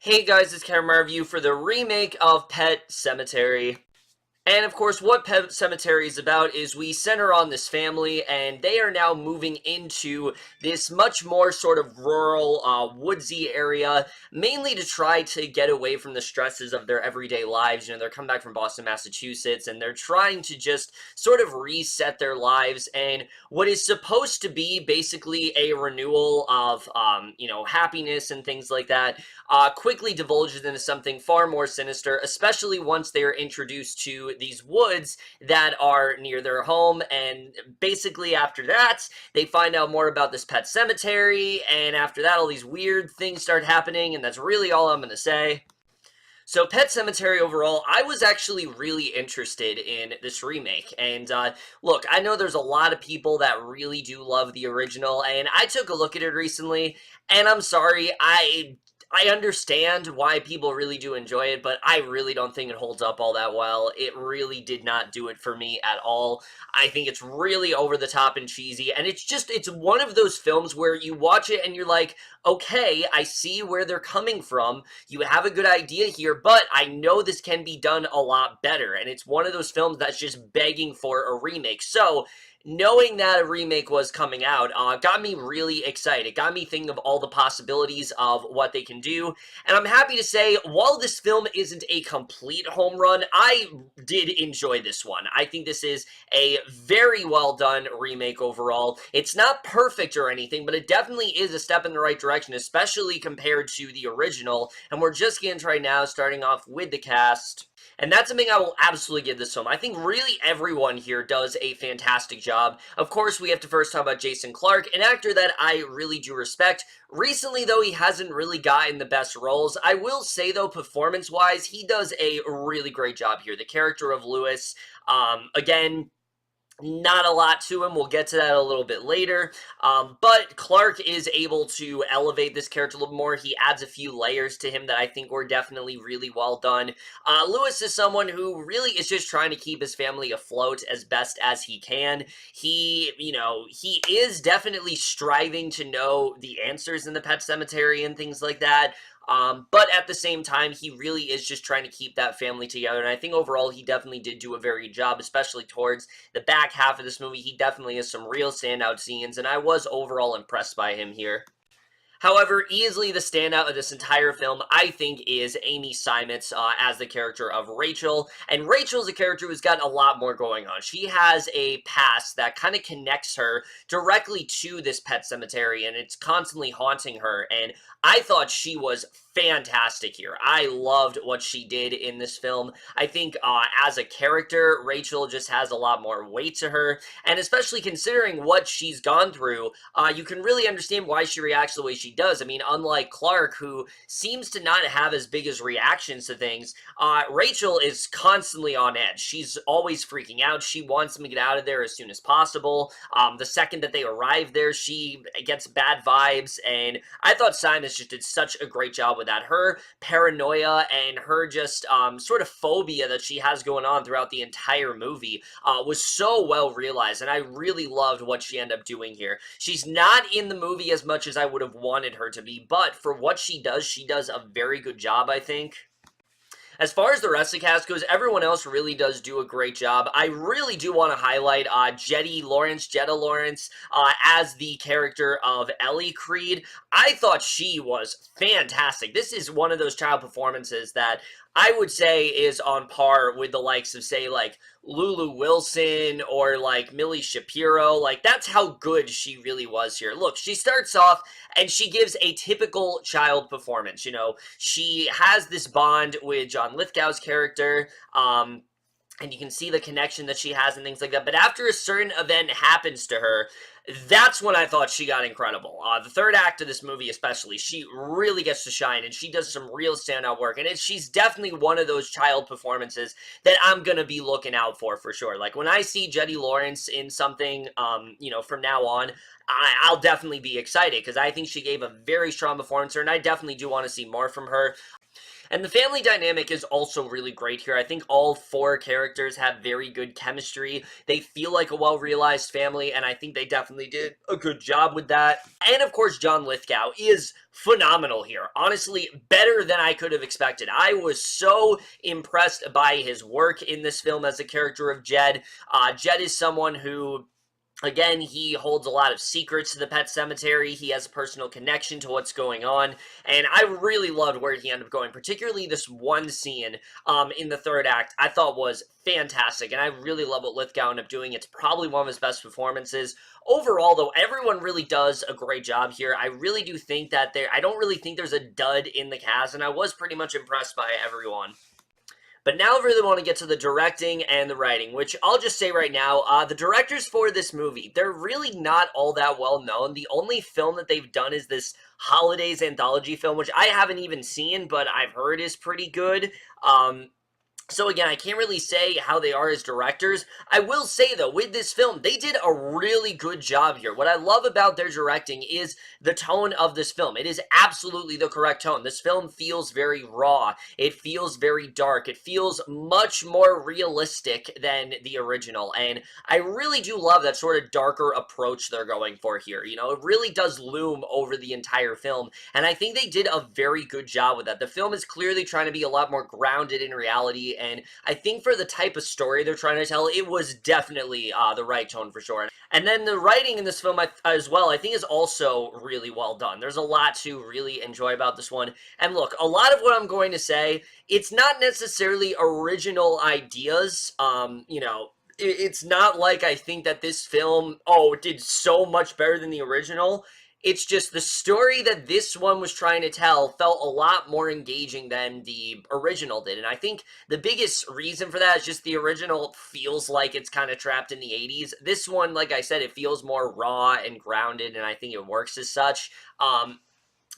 Hey guys, it's Camera Review for the remake of Pet Sematary. And of course, what Pet Sematary is about is we center on this family, and they are now moving into this much more sort of rural, woodsy area, mainly to try to get away from the stresses of their everyday lives. They're coming back from Boston, Massachusetts, and they're trying to just sort of reset their lives, and what is supposed to be basically a renewal of, happiness and things like that, quickly divulges into something far more sinister, especially once they are introduced to these woods that are near their home. And basically after that, they find out more about this pet cemetery, and after that all these weird things start happening, and that's really all I'm gonna say. So, Pet Sematary overall, I was actually really interested in this remake. And look, I know there's a lot of people that really do love the original, and I took a look at it recently, and I'm sorry, I understand why people really do enjoy it, but I really don't think it holds up all that well. It really did not do it for me at all. I think it's really over the top and cheesy, and it's one of those films where you watch it and you're like, okay, I see where they're coming from. You have a good idea here, but I know this can be done a lot better, and it's one of those films that's just begging for a remake. So, knowing that a remake was coming out got me really excited. It got me thinking of all the possibilities of what they can do. And I'm happy to say, while this film isn't a complete home run, I did enjoy this one. I think this is a very well done remake overall. It's not perfect or anything, but it definitely is a step in the right direction, especially compared to the original. And we're just getting to right now, starting off with the cast. And that's something I will absolutely give this film. I think really everyone here does a fantastic job. Of course, we have to first talk about Jason Clarke, an actor that I really do respect. Recently, though, he hasn't really gotten the best roles. I will say, though, performance-wise, he does a really great job here. The character of Lewis, again, not a lot to him. We'll get to that a little bit later. But Clarke is able to elevate this character a little more. He adds a few layers to him that I think were definitely really well done. Lewis is someone who really is just trying to keep his family afloat as best as he can. He is definitely striving to know the answers in the pet cemetery and things like that. But at the same time, he really is just trying to keep that family together, and I think overall he definitely did do a very good job, especially towards the back half of this movie. He definitely has some real standout scenes, and I was overall impressed by him here. However, easily the standout of this entire film, I think, is Amy Seimitz as the character of Rachel. And Rachel's a character who's got a lot more going on. She has a past that kind of connects her directly to this pet cemetery, and it's constantly haunting her. And I thought she was fantastic here. I loved what she did in this film. I think as a character, Rachel just has a lot more weight to her. And especially considering what she's gone through, you can really understand why she reacts the way she does. I mean, unlike Clarke, who seems to not have as big as reactions to things, Rachel is constantly on edge. She's always freaking out. She wants them to get out of there as soon as possible. The second that they arrive there, she gets bad vibes, and I thought Simon just did such a great job with that. Her paranoia and her just sort of phobia that she has going on throughout the entire movie was so well realized, and I really loved what she ended up doing here. She's not in the movie as much as I would have wanted her to be, but for what she does a very good job, I think. As far as the rest of the cast goes, everyone else really does do a great job. I really do want to highlight Jete Laurence, as the character of Ellie Creed. I thought she was fantastic. This is one of those child performances that I would say is on par with the likes of, say, like, Lulu Wilson or, like, Millie Shapiro. Like, that's how good she really was here. Look, she starts off and she gives a typical child performance. She has this bond with John Lithgow's character, and you can see the connection that she has and things like that. But after a certain event happens to her, that's when I thought she got incredible. The third act of this movie especially, she really gets to shine, and she does some real standout work. And she's definitely one of those child performances that I'm going to be looking out for sure. Like, when I see Jete Laurence in something, from now on, I'll definitely be excited, because I think she gave a very strong performance, and I definitely do want to see more from her. And the family dynamic is also really great here. I think all 4 characters have very good chemistry. They feel like a well-realized family, and I think they definitely did a good job with that. And of course, John Lithgow is phenomenal here. Honestly, better than I could have expected. I was so impressed by his work in this film as a character of Jed. Jed is someone who, again, he holds a lot of secrets to the Pet Sematary. He has a personal connection to what's going on, and I really loved where he ended up going, particularly this one scene in the 3rd act I thought was fantastic, and I really love what Lithgow ended up doing. It's probably one of his best performances. Overall, though, everyone really does a great job here. I really do think that I don't really think there's a dud in the cast, and I was pretty much impressed by everyone. But now I really want to get to the directing and the writing, which I'll just say right now, the directors for this movie, they're really not all that well known. The only film that they've done is this Holidays anthology film, which I haven't even seen, but I've heard is pretty good. So again, I can't really say how they are as directors. I will say, though, with this film, they did a really good job here. What I love about their directing is the tone of this film. It is absolutely the correct tone. This film feels very raw. It feels very dark. It feels much more realistic than the original, and I really do love that sort of darker approach they're going for here. You know, it really does loom over the entire film, and I think they did a very good job with that. The film is clearly trying to be a lot more grounded in reality, and I think for the type of story they're trying to tell, it was definitely the right tone for sure. And then the writing in this film as well, I think, is also really well done. There's a lot to really enjoy about this one. And look, a lot of what I'm going to say, it's not necessarily original ideas. You know, it's not like I think that this film, did so much better than the original. It's just the story that this one was trying to tell felt a lot more engaging than the original did. And I think the biggest reason for that is just the original feels like it's kind of trapped in the 80s. This one, like I said, it feels more raw and grounded, and I think it works as such.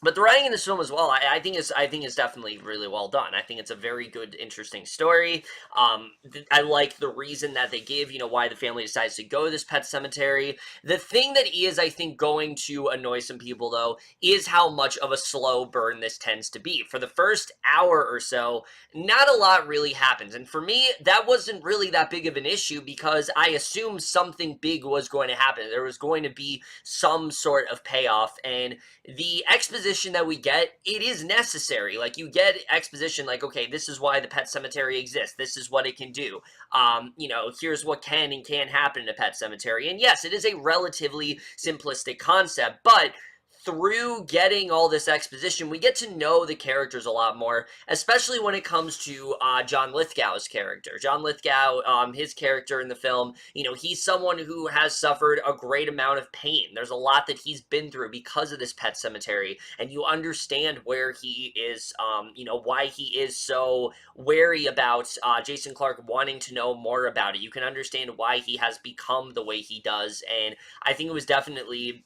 But the writing in this film as well, I think is definitely really well done. I think it's a very good, interesting story. I like the reason that they give, you know, why the family decides to go to this pet cemetery. The thing that is, I think, going to annoy some people, though, is how much of a slow burn this tends to be. For the first hour or so, not a lot really happens. And for me, that wasn't really that big of an issue because I assumed something big was going to happen. There was going to be some sort of payoff, and the exposition that we get, it is necessary. Like, you get exposition like, okay, this is why the pet cemetery exists. This is what it can do. You know, here's what can and can't happen in a pet cemetery. And yes, it is a relatively simplistic concept, but through getting all this exposition, we get to know the characters a lot more, especially when it comes to John Lithgow's character. John Lithgow, his character in the film, you know, he's someone who has suffered a great amount of pain. There's a lot that he's been through because of this pet cemetery, and you understand where he is, you know, why he is so wary about Jason Clarke wanting to know more about it. You can understand why he has become the way he does, and I think it was definitely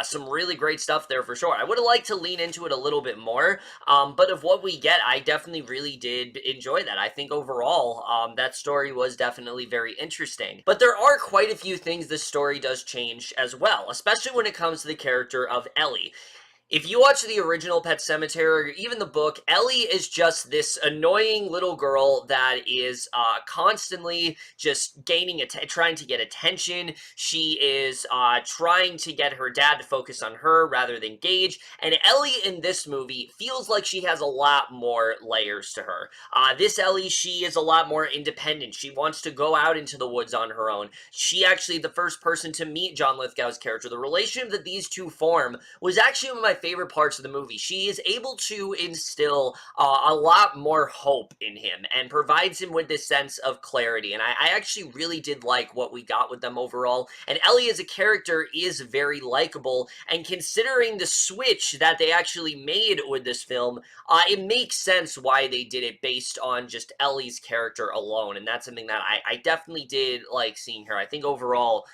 some really great stuff there for sure. I would have liked to lean into it a little bit more, but of what we get, I definitely really did enjoy that. I think overall, that story was definitely very interesting. But there are quite a few things this story does change as well, especially when it comes to the character of Ellie. If you watch the original Pet Sematary, or even the book, Ellie is just this annoying little girl that is constantly just trying to get attention. She is trying to get her dad to focus on her rather than Gage. And Ellie in this movie feels like she has a lot more layers to her. This Ellie, she is a lot more independent. She wants to go out into the woods on her own. She actually, the first person to meet John Lithgow's character, the relationship that these two form was actually one of my favorite parts of the movie. She is able to instill a lot more hope in him and provides him with this sense of clarity, and I actually really did like what we got with them overall. And Ellie as a character is very likable, and considering the switch that they actually made with this film, it makes sense why they did it based on just Ellie's character alone, and that's something that I definitely did like seeing her. I think overall,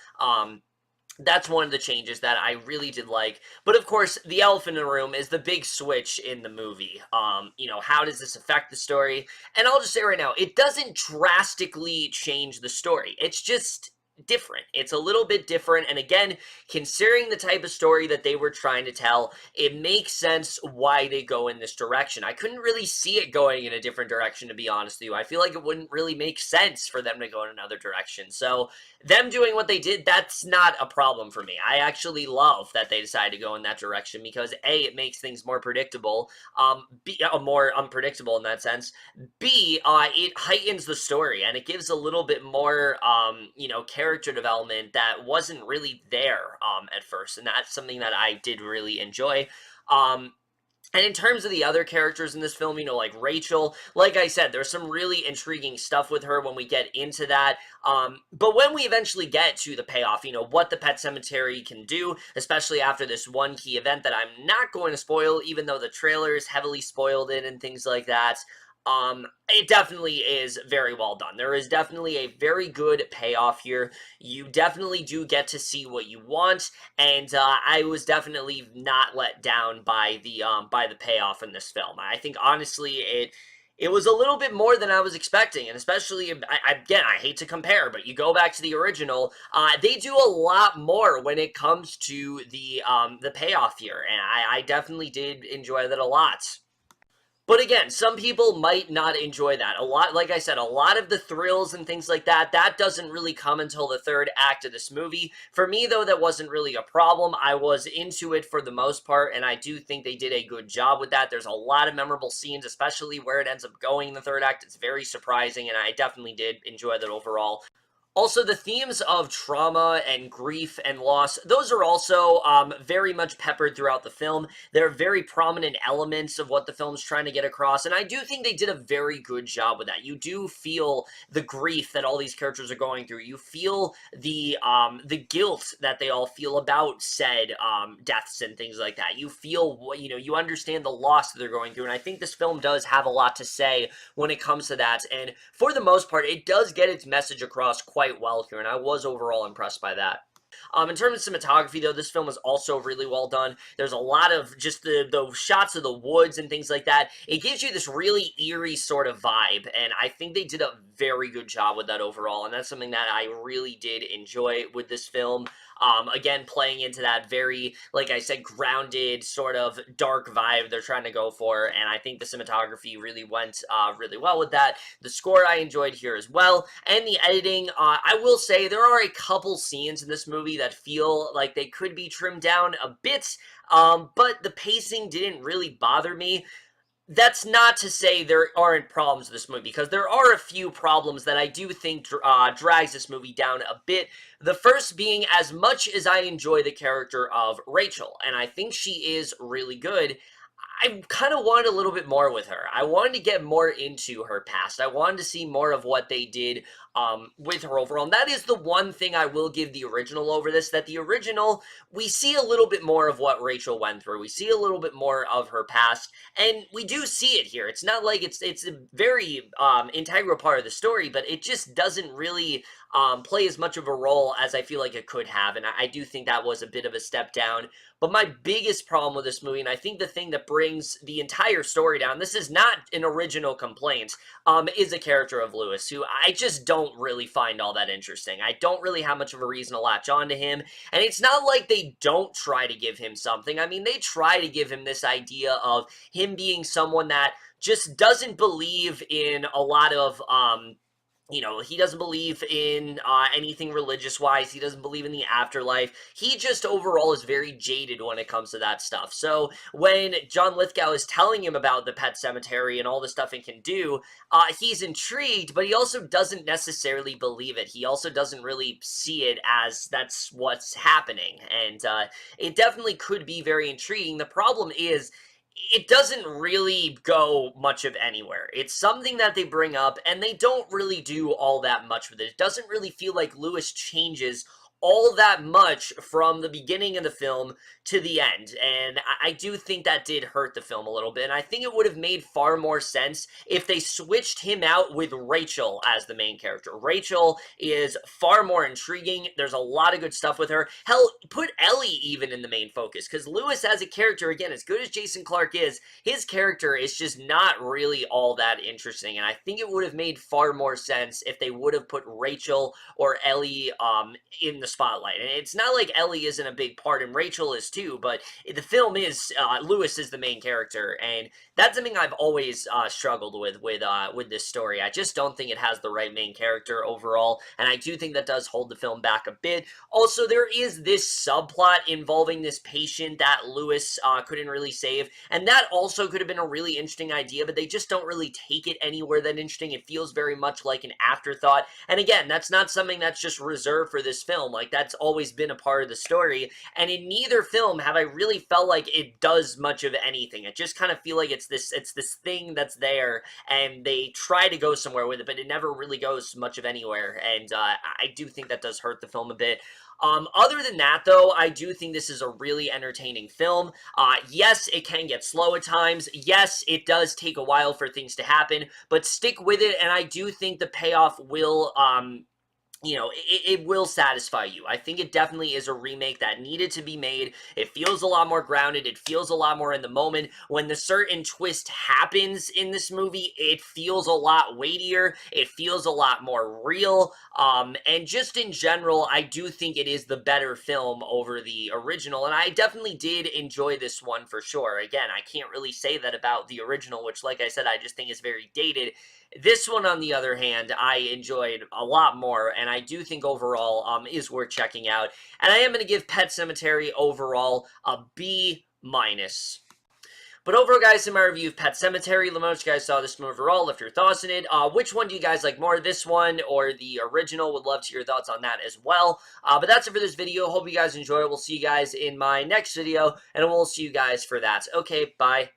that's one of the changes that I really did like. But of course, the elephant in the room is the big switch in the movie. You know, how does this affect the story? And I'll just say right now, it doesn't drastically change the story. It's just different. It's a little bit different, and again, considering the type of story that they were trying to tell, it makes sense why they go in this direction. I couldn't really see it going in a different direction, to be honest with you. I feel like it wouldn't really make sense for them to go in another direction. So them doing what they did, that's not a problem for me. I actually love that they decided to go in that direction because A, it makes things more predictable, B, more unpredictable in that sense. B, it heightens the story and it gives a little bit more, character development that wasn't really there, at first, and that's something that I did really enjoy. Um, and in terms of the other characters in this film, like Rachel, like I said, there's some really intriguing stuff with her when we get into that. But when we eventually get to the payoff, what the Pet Cemetery can do, especially after this one key event that I'm not going to spoil, even though the trailers heavily spoiled it and things like that. It definitely is very well done. There is definitely a very good payoff here. You definitely do get to see what you want, and I was definitely not let down by the payoff in this film. I think honestly it was a little bit more than I was expecting, and especially again, I hate to compare, but you go back to the original, they do a lot more when it comes to the payoff here, and I definitely did enjoy that a lot. But again, some people might not enjoy that. A lot, like I said, a lot of the thrills and things like that, that doesn't really come until the third act of this movie. For me, though, that wasn't really a problem. I was into it for the most part, and I do think they did a good job with that. There's a lot of memorable scenes, especially where it ends up going in the third act. It's very surprising, and I definitely did enjoy that overall. Also, the themes of trauma and grief and loss, those are also very much peppered throughout the film. They're very prominent elements of what the film's trying to get across, and I do think they did a very good job with that. You do feel the grief that all these characters are going through. You feel the guilt that they all feel about said deaths and things like that. You feel, you understand the loss that they're going through, and I think this film does have a lot to say when it comes to that, and for the most part, it does get its message across quite well here, and I was overall impressed by that. In terms of cinematography, though, this film is also really well done. There's a lot of just the shots of the woods and things like that. It gives you this really eerie sort of vibe, and I think they did a very good job with that overall, and that's something that I really did enjoy with this film. Again, playing into that very, like I said, grounded, sort of dark vibe they're trying to go for, and I think the cinematography really went really well with that. The score I enjoyed here as well, and the editing, I will say there are a couple scenes in this movie that feel like they could be trimmed down a bit, but the pacing didn't really bother me. That's not to say there aren't problems with this movie, because there are a few problems that I do think drags this movie down a bit. The first being, as much as I enjoy the character of Rachel, and I think she is really good, I kind of wanted a little bit more with her. I wanted to get more into her past. I wanted to see more of what they did with her overall. And that is the one thing I will give the original over this, that the original, we see a little bit more of what Rachel went through. We see a little bit more of her past, and we do see it here. It's not like it's a very integral part of the story, but it just doesn't really play as much of a role as I feel like it could have, and I do think that was a bit of a step down. But my biggest problem with this movie, and I think the thing that brings the entire story down, this is not an original complaint, is the character of Lewis, who I just don't really find all that interesting. I don't really have much of a reason to latch on to him, and it's not like they don't try to give him something. I mean, they try to give him this idea of him being someone that just doesn't believe in a lot of, he doesn't believe in anything religious-wise. He doesn't believe in the afterlife. He just overall is very jaded when it comes to that stuff. So when John Lithgow is telling him about the Pet Cemetery and all the stuff it can do, he's intrigued, but he also doesn't necessarily believe it. He also doesn't really see it as that's what's happening, and it definitely could be very intriguing. The problem is, it doesn't really go much of anywhere. It's something that they bring up, and they don't really do all that much with it. It doesn't really feel like Lewis changes all that much from the beginning of the film to the end, and I do think that did hurt the film a little bit, and I think it would have made far more sense if they switched him out with Rachel as the main character. Rachel is far more intriguing. There's a lot of good stuff with her. Hell, put Ellie even in the main focus, because Lewis as a character, again, as good as Jason Clarke is, his character is just not really all that interesting, and I think it would have made far more sense if they would have put Rachel or Ellie in the spotlight. And it's not like Ellie isn't a big part, and Rachel is too, but the film is, Lewis is the main character, and that's something I've always struggled with this story. I just don't think it has the right main character overall, and I do think that does hold the film back a bit. Also, there is this subplot involving this patient that Lewis couldn't really save, and that also could have been a really interesting idea, but they just don't really take it anywhere that interesting. It feels very much like an afterthought, and again, that's not something that's just reserved for this film. Like, that's always been a part of the story, and in neither film have I really felt like it does much of anything. I just kind of feel like it's this thing that's there, and they try to go somewhere with it, but it never really goes much of anywhere, and I do think that does hurt the film a bit. Other than that, though, I do think this is a really entertaining film. Yes, it can get slow at times. Yes, it does take a while for things to happen, but stick with it, and I do think the payoff will, it will satisfy you. I think it definitely is a remake that needed to be made. It feels a lot more grounded. It feels a lot more in the moment. When the certain twist happens in this movie, it feels a lot weightier. It feels a lot more real. And just in general, I do think it is the better film over the original, and I definitely did enjoy this one for sure. Again, I can't really say that about the original, which, like I said, I just think is very dated. This one, on the other hand, I enjoyed a lot more, and I do think overall is worth checking out. And I am going to give Pet Sematary overall a B-. But overall, guys, in my review of Pet Sematary, let me know what you guys saw this movie overall, left your thoughts on it. Which one do you guys like more, this one or the original? Would love to hear your thoughts on that as well. But that's it for this video. Hope you guys enjoy it. We'll see you guys in my next video, and we'll see you guys for that. Okay, bye.